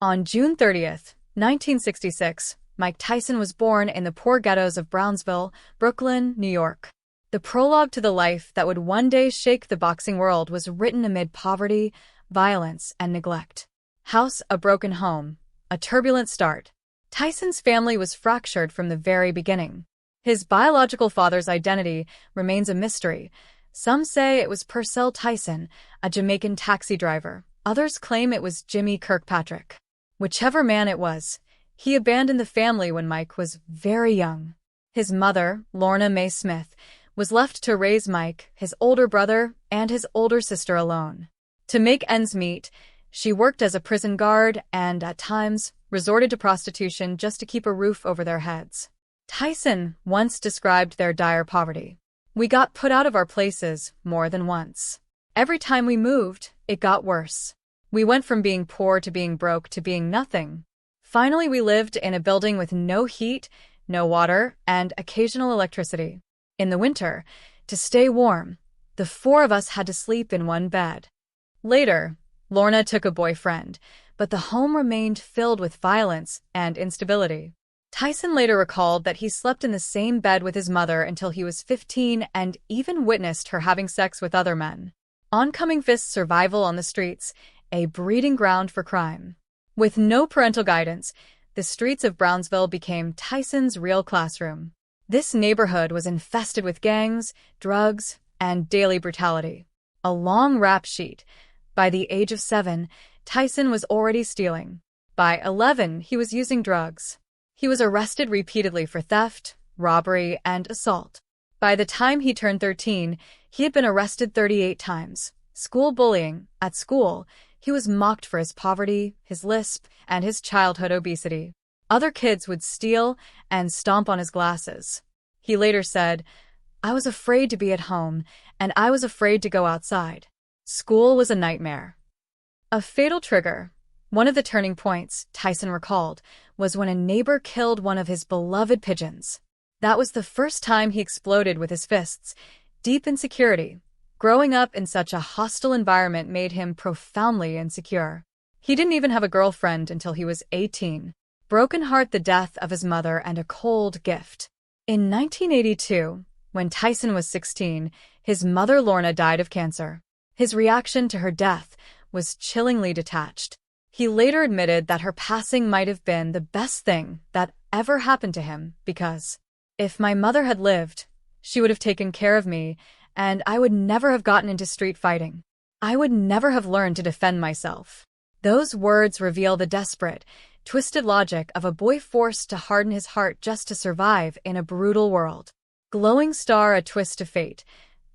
On June 30th, 1966, Mike Tyson was born in the poor ghettos of Brownsville, Brooklyn, New York. The prologue to the life that would one day shake the boxing world was written amid poverty, violence, and neglect. House, a broken home, a turbulent start. Tyson's family was fractured from the very beginning. His biological father's identity remains a mystery. Some say it was Purcell Tyson, a Jamaican taxi driver. Others claim it was Jimmy Kirkpatrick. Whichever man it was, he abandoned the family when Mike was very young. His mother, Lorna Mae Smith, was left to raise Mike, his older brother, and his older sister alone. To make ends meet, she worked as a prison guard and, at times, resorted to prostitution just to keep a roof over their heads. Tyson once described their dire poverty. "We got put out of our places more than once. Every time we moved, it got worse. We went from being poor to being broke to being nothing. Finally, we lived in a building with no heat, no water, and occasional electricity. In the winter, to stay warm, the four of us had to sleep in one bed." Later, Lorna took a boyfriend, but the home remained filled with violence and instability. Tyson later recalled that he slept in the same bed with his mother until he was 15 and even witnessed her having sex with other men. Oncoming fist survival on the streets, a breeding ground for crime. With no parental guidance, the streets of Brownsville became Tyson's real classroom. This neighborhood was infested with gangs, drugs, and daily brutality. A long rap sheet. By the age of 7, Tyson was already stealing. By 11, he was using drugs. He was arrested repeatedly for theft, robbery, and assault. By the time he turned 13, he had been arrested 38 times. School bullying. At school, he was mocked for his poverty, his lisp, and his childhood obesity. Other kids would steal and stomp on his glasses. He later said, "I was afraid to be at home, and I was afraid to go outside. School was a nightmare." A fatal trigger. One of the turning points, Tyson recalled, was when a neighbor killed one of his beloved pigeons. That was the first time he exploded with his fists. Deep insecurity. Growing up in such a hostile environment made him profoundly insecure. He didn't even have a girlfriend until he was 18. Broken heart, the death of his mother, and a cold gift. In 1982, when Tyson was 16, his mother Lorna died of cancer. His reaction to her death was chillingly detached. He later admitted that her passing might have been the best thing that ever happened to him because, "If my mother had lived, she would have taken care of me, and I would never have gotten into street fighting. I would never have learned to defend myself." Those words reveal the desperate, twisted logic of a boy forced to harden his heart just to survive in a brutal world. Glowing star, a twist to fate.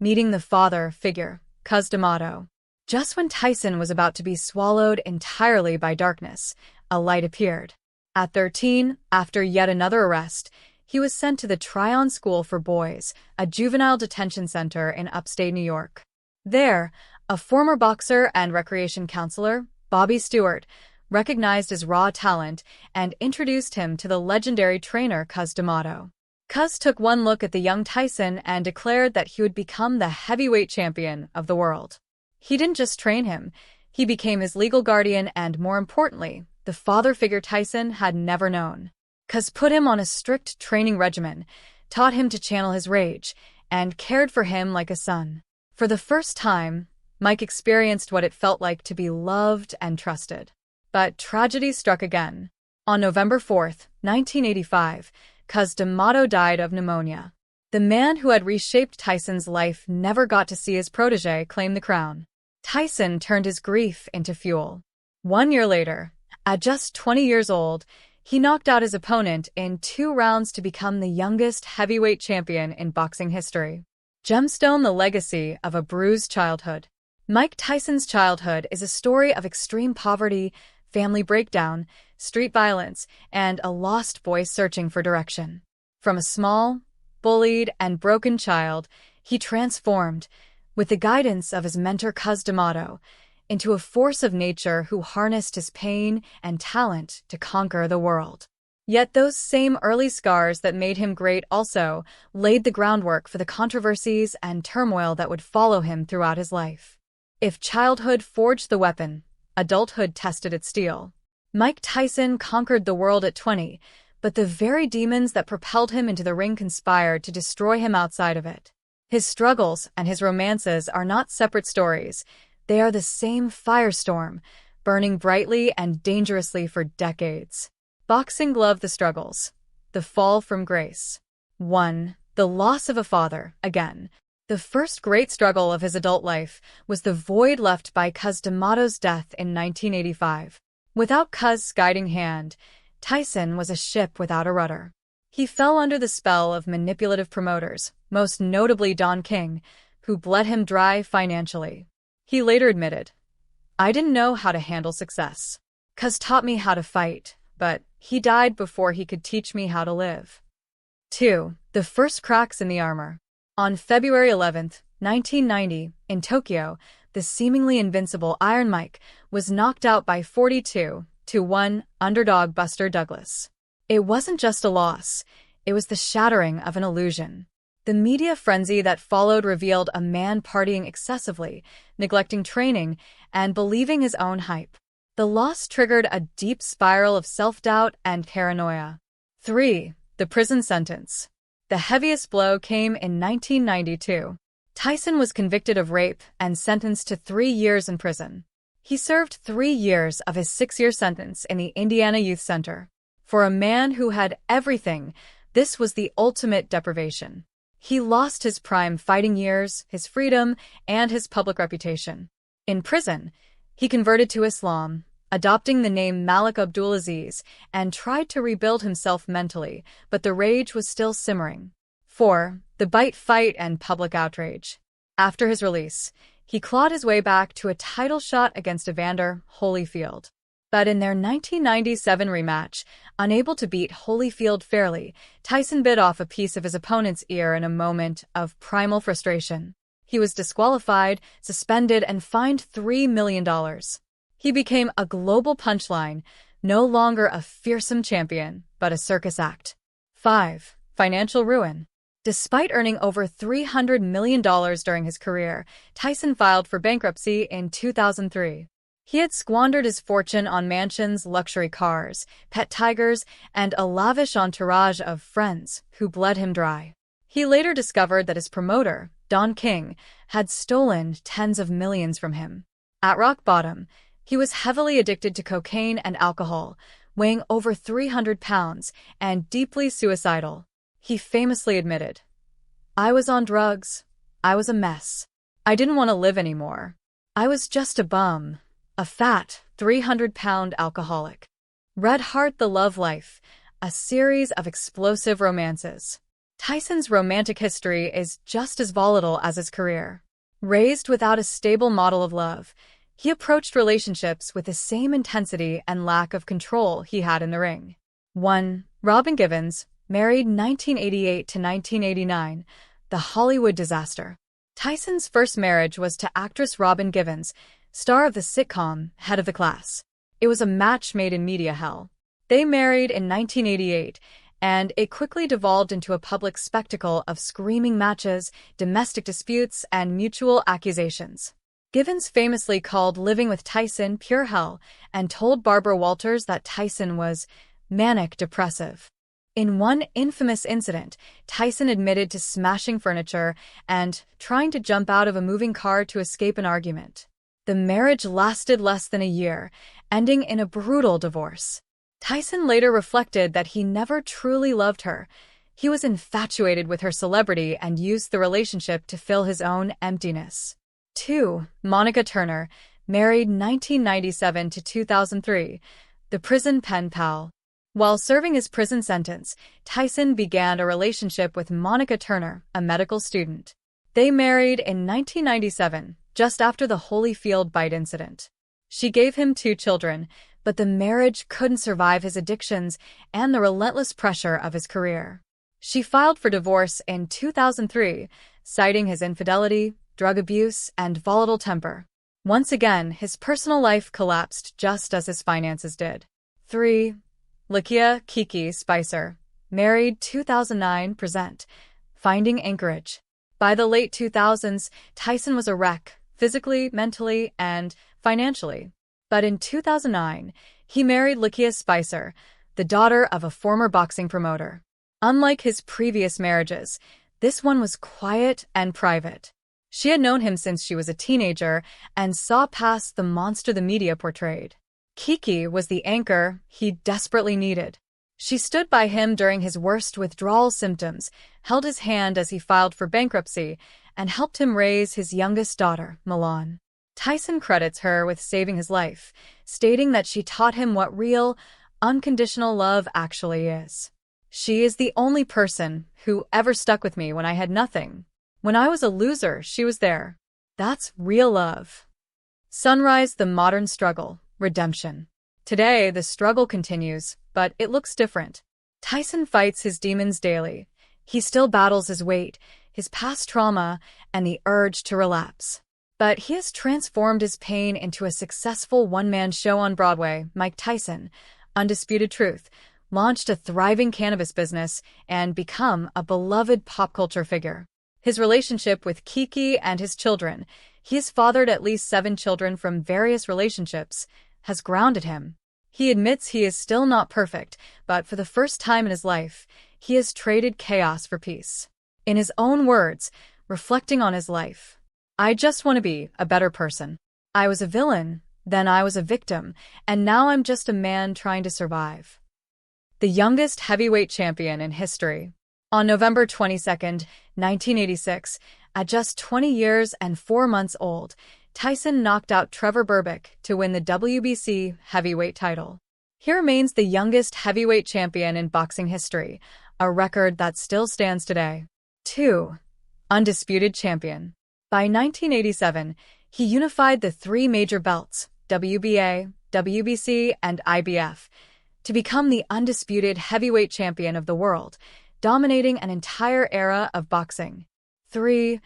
Meeting the father figure, Cuz D'Amato. Just when Tyson was about to be swallowed entirely by darkness, a light appeared. At 13, after yet another arrest, he was sent to the Tryon School for Boys, a juvenile detention center in upstate New York. There, a former boxer and recreation counselor, Bobby Stewart, recognized his raw talent and introduced him to the legendary trainer Cuz D'Amato. Cuz took one look at the young Tyson and declared that he would become the heavyweight champion of the world. He didn't just train him, he became his legal guardian and, more importantly, the father figure Tyson had never known. Cuz put him on a strict training regimen, taught him to channel his rage, and cared for him like a son. For the first time, Mike experienced what it felt like to be loved and trusted. But tragedy struck again. On November 4th, 1985, Cuz D'Amato died of pneumonia. The man who had reshaped Tyson's life never got to see his protege claim the crown. Tyson turned his grief into fuel. 1 year later, at just 20 years old, he knocked out his opponent in 2 rounds to become the youngest heavyweight champion in boxing history. Gemstone, the legacy of a bruised childhood. Mike Tyson's childhood is a story of extreme poverty, family breakdown, street violence, and a lost boy searching for direction. From a small, bullied, and broken child, he transformed, with the guidance of his mentor Cuz D'Amato, into a force of nature who harnessed his pain and talent to conquer the world. Yet those same early scars that made him great also laid the groundwork for the controversies and turmoil that would follow him throughout his life. If childhood forged the weapon, adulthood tested its steel. Mike Tyson conquered the world at 20, but the very demons that propelled him into the ring conspired to destroy him outside of it. His struggles and his romances are not separate stories. They are the same firestorm, burning brightly and dangerously for decades. Boxing glove: the struggles. The fall from grace. 1. The loss of a father, again. The first great struggle of his adult life was the void left by Cus D'Amato's death in 1985. Without Cus' guiding hand, Tyson was a ship without a rudder. He fell under the spell of manipulative promoters, most notably Don King, who bled him dry financially. He later admitted, "I didn't know how to handle success. Cus taught me how to fight, but he died before he could teach me how to live." 2. The first cracks in the armor. On February 11, 1990, in Tokyo, the seemingly invincible Iron Mike was knocked out by 42-1 underdog Buster Douglas. It wasn't just a loss, it was the shattering of an illusion. The media frenzy that followed revealed a man partying excessively, neglecting training, and believing his own hype. The loss triggered a deep spiral of self-doubt and paranoia. 3. The prison sentence. The heaviest blow came in 1992. Tyson was convicted of rape and sentenced to 3 years in prison. He served 3 years of his 6-year sentence in the Indiana Youth Center. For a man who had everything, this was the ultimate deprivation. He lost his prime fighting years, his freedom, and his public reputation. In prison, he converted to Islam, adopting the name Malik Abdulaziz, and tried to rebuild himself mentally, but the rage was still simmering. 4. The bite fight and public outrage. After his release, he clawed his way back to a title shot against Evander Holyfield. But in their 1997 rematch, unable to beat Holyfield fairly, Tyson bit off a piece of his opponent's ear in a moment of primal frustration. He was disqualified, suspended, and fined $3 million. He became a global punchline, no longer a fearsome champion, but a circus act. 5. Financial ruin. Despite earning over $300 million during his career, Tyson filed for bankruptcy in 2003. He had squandered his fortune on mansions, luxury cars, pet tigers, and a lavish entourage of friends who bled him dry. He later discovered that his promoter, Don King, had stolen tens of millions from him. At rock bottom, he was heavily addicted to cocaine and alcohol, weighing over 300 pounds, and deeply suicidal. He famously admitted, "I was on drugs. I was a mess. I didn't want to live anymore. I was just a bum. A fat, 300-pound alcoholic." Red Heart: The Love Life, a series of explosive romances. Tyson's romantic history is just as volatile as his career. Raised without a stable model of love, he approached relationships with the same intensity and lack of control he had in the ring. 1. Robin Givens, married 1988 to 1989, the Hollywood disaster. Tyson's first marriage was to actress Robin Givens, star of the sitcom Head of the Class. It was a match made in media hell. They married in 1988, and it quickly devolved into a public spectacle of screaming matches, domestic disputes, and mutual accusations. Givens famously called living with Tyson pure hell and told Barbara Walters that Tyson was manic depressive. In one infamous incident, Tyson admitted to smashing furniture and trying to jump out of a moving car to escape an argument. The marriage lasted less than a year, ending in a brutal divorce. Tyson later reflected that he never truly loved her. He was infatuated with her celebrity and used the relationship to fill his own emptiness. 2. Monica Turner, married 1997 to 2003, the prison pen pal. While serving his prison sentence, Tyson began a relationship with Monica Turner, a medical student. They married in 1997, just after the Holyfield bite incident. She gave him 2 children, but the marriage couldn't survive his addictions and the relentless pressure of his career. She filed for divorce in 2003, citing his infidelity, drug abuse, and volatile temper. Once again, his personal life collapsed just as his finances did. 3. Lakia Kiki Spicer, married 2009 present, Finding Anchorage. By the late 2000s, Tyson was a wreck, physically, mentally, and financially. But in 2009, He married Lakia Spicer, the daughter of a former boxing promoter. Unlike his previous marriages, this one was quiet and private. She had known him since she was a teenager and saw past the monster the media portrayed. Kiki was the anchor he desperately needed. She stood by him during his worst withdrawal symptoms, held his hand as he filed for bankruptcy, and helped him raise his youngest daughter, Milan. Tyson credits her with saving his life, stating that she taught him what real, unconditional love actually is. She is the only person who ever stuck with me when I had nothing. When I was a loser, she was there. That's real love. Sunrise, the modern struggle, redemption. Today, the struggle continues, but it looks different. Tyson fights his demons daily. He still battles his weight, his past trauma, and the urge to relapse. But he has transformed his pain into a successful one-man show on Broadway. Mike Tyson, Undisputed Truth, launched a thriving cannabis business and become a beloved pop culture figure. His relationship with Kiki and his children, he has fathered at least 7 children from various relationships, has grounded him. He admits he is still not perfect, but for the first time in his life, he has traded chaos for peace. In his own words, reflecting on his life, "I just want to be a better person. I was a villain, then I was a victim, and now I'm just a man trying to survive." The youngest heavyweight champion in history. On November 22, 1986, at just 20 years and 4 months old, Tyson knocked out Trevor Berbick to win the WBC heavyweight title. He remains the youngest heavyweight champion in boxing history, a record that still stands today. 2. Undisputed champion. By 1987, he unified the 3 major belts, WBA, WBC, and IBF, to become the undisputed heavyweight champion of the world, dominating an entire era of boxing. 3.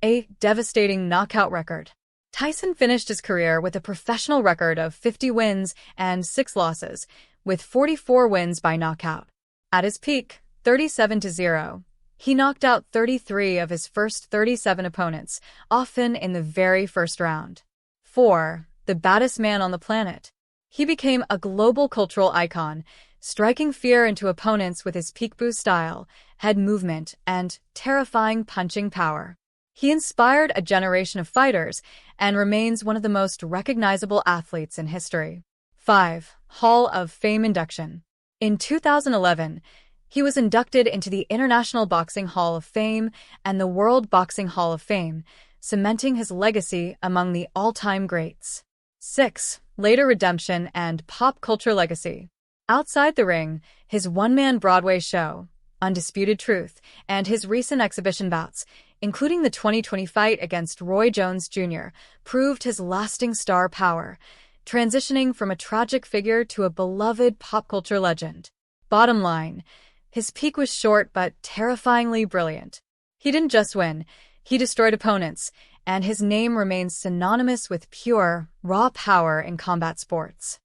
A devastating knockout record. Tyson finished his career with a professional record of 50 wins and 6 losses, with 44 wins by knockout. At his peak, 37-0, he knocked out 33 of his first 37 opponents, often in the very first round. 4. The baddest man on the planet. He became a global cultural icon, striking fear into opponents with his peekaboo style, head movement, and terrifying punching power. He inspired a generation of fighters and remains one of the most recognizable athletes in history. 5. Hall of Fame induction. In 2011, he was inducted into the International Boxing Hall of Fame and the World Boxing Hall of Fame, cementing his legacy among the all-time greats. 6. Later redemption and pop culture legacy. Outside the ring, his one-man Broadway show, Undisputed Truth, and his recent exhibition bouts, including the 2020 fight against Roy Jones Jr., proved his lasting star power, transitioning from a tragic figure to a beloved pop culture legend. Bottom line, his peak was short but terrifyingly brilliant. He didn't just win, he destroyed opponents, and his name remains synonymous with pure, raw power in combat sports.